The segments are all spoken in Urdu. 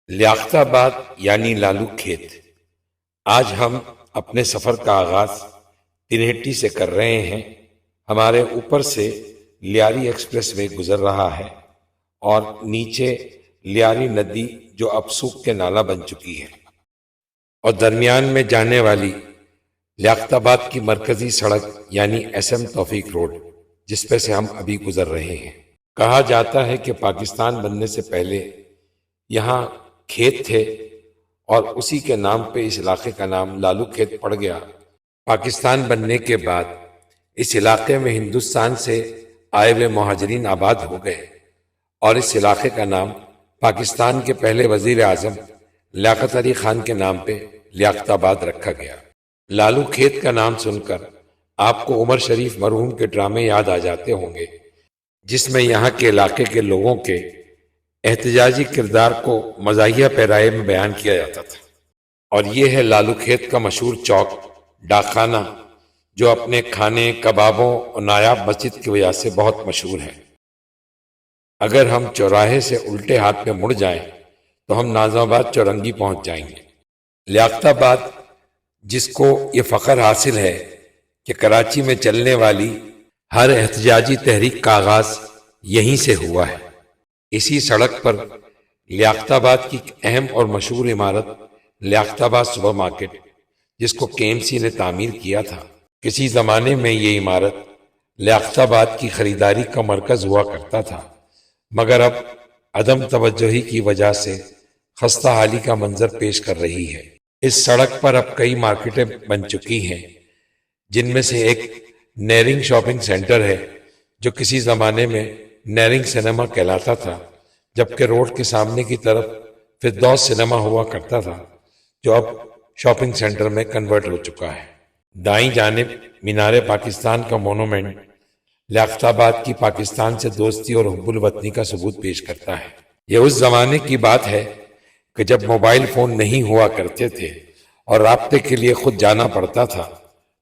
لیاقت آباد یعنی لالو کھیت۔ آج ہم اپنے سفر کا آغاز تنہیٹی سے کر رہے ہیں۔ ہمارے اوپر سے لیاری ایکسپریس وے گزر رہا ہے اور نیچے لیاری ندی جو اب سوکھ کے نالہ بن چکی ہے، اور درمیان میں جانے والی لیاقت آباد کی مرکزی سڑک یعنی ایس ایم توفیق روڈ، جس پہ سے ہم ابھی گزر رہے ہیں۔ کہا جاتا ہے کہ پاکستان بننے سے پہلے یہاں کھیت تھے اور اسی کے نام پہ اس علاقے کا نام لالو کھیت پڑ گیا۔ پاکستان بننے کے بعد اس علاقے میں ہندوستان سے آئے ہوئے مہاجرین آباد ہو گئے اور اس علاقے کا نام پاکستان کے پہلے وزیر اعظم لیاقت علی خان کے نام پہ لیاقت آباد رکھا گیا۔ لالو کھیت کا نام سن کر آپ کو عمر شریف مرحوم کے ڈرامے یاد آ جاتے ہوں گے، جس میں یہاں کے علاقے کے لوگوں کے احتجاجی کردار کو مزاحیہ پیرائے میں بیان کیا جاتا تھا۔ اور یہ ہے لالو کھیت کا مشہور چوک ڈاک خانہ، جو اپنے کھانے، کبابوں اور نایاب مسجد کی وجہ سے بہت مشہور ہے۔ اگر ہم چوراہے سے الٹے ہاتھ پہ مڑ جائیں تو ہم ناظم آباد چورنگی پہنچ جائیں گے۔ لیاقت آباد، جس کو یہ فخر حاصل ہے کہ کراچی میں چلنے والی ہر احتجاجی تحریک کا آغاز یہیں سے ہوا ہے۔ اسی سڑک پر لیاقت آباد کی اہم اور مشہور عمارت لیاقت آباد سپر مارکیٹ، جس کو کے ایم سی نے تعمیر کیا تھا، کسی زمانے میں یہ عمارت لیاقت آباد کی خریداری کا مرکز ہوا کرتا تھا، مگر اب عدم توجہی کی وجہ سے خستہ حالی کا منظر پیش کر رہی ہے۔ اس سڑک پر اب کئی مارکیٹیں بن چکی ہیں، جن میں سے ایک نیرنگ شاپنگ سینٹر ہے، جو کسی زمانے میں نیرنگ سنیما کہلاتا تھا، جبکہ روڈ کے سامنے کی طرف فردوس سنیما ہوا کرتا تھا، جو اب شاپنگ سینٹر میں کنورٹ ہو چکا ہے۔ دائیں جانب مینار پاکستان کا مونومنٹ لیاقت آباد کی پاکستان سے دوستی اور حب الوطنی کا ثبوت پیش کرتا ہے۔ یہ اس زمانے کی بات ہے کہ جب موبائل فون نہیں ہوا کرتے تھے اور رابطے کے لیے خود جانا پڑتا تھا،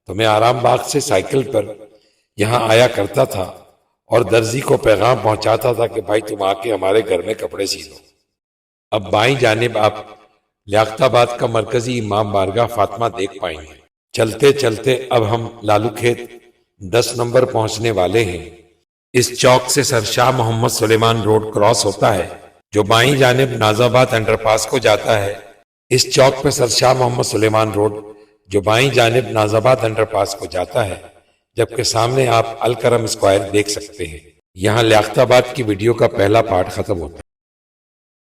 تو میں آرام باغ سے سائیکل پر یہاں آیا کرتا تھا اور درزی کو پیغام پہنچاتا تھا کہ بھائی تم آ کے ہمارے گھر میں کپڑے سی دو۔ اب بائیں جانب آپ لیاقت آباد کا مرکزی امام بارگاہ فاطمہ دیکھ پائیں گے۔ چلتے چلتے اب ہم لالو کھیت 10 نمبر پہنچنے والے ہیں۔ اس چوک سے سر شاہ محمد سلیمان روڈ کراس ہوتا ہے، جو بائیں جانب ناظم آباد انڈر پاس کو جاتا ہے۔ اس چوک پہ سر شاہ محمد سلیمان روڈ، جو بائیں جانب ناظم آباد انڈر پاس کو جاتا ہے، جبکہ سامنے آپ الکرم اسکوائر دیکھ سکتے ہیں۔ یہاں لیاقت آباد کی ویڈیو کا پہلا پارٹ ختم ہوتا ہے۔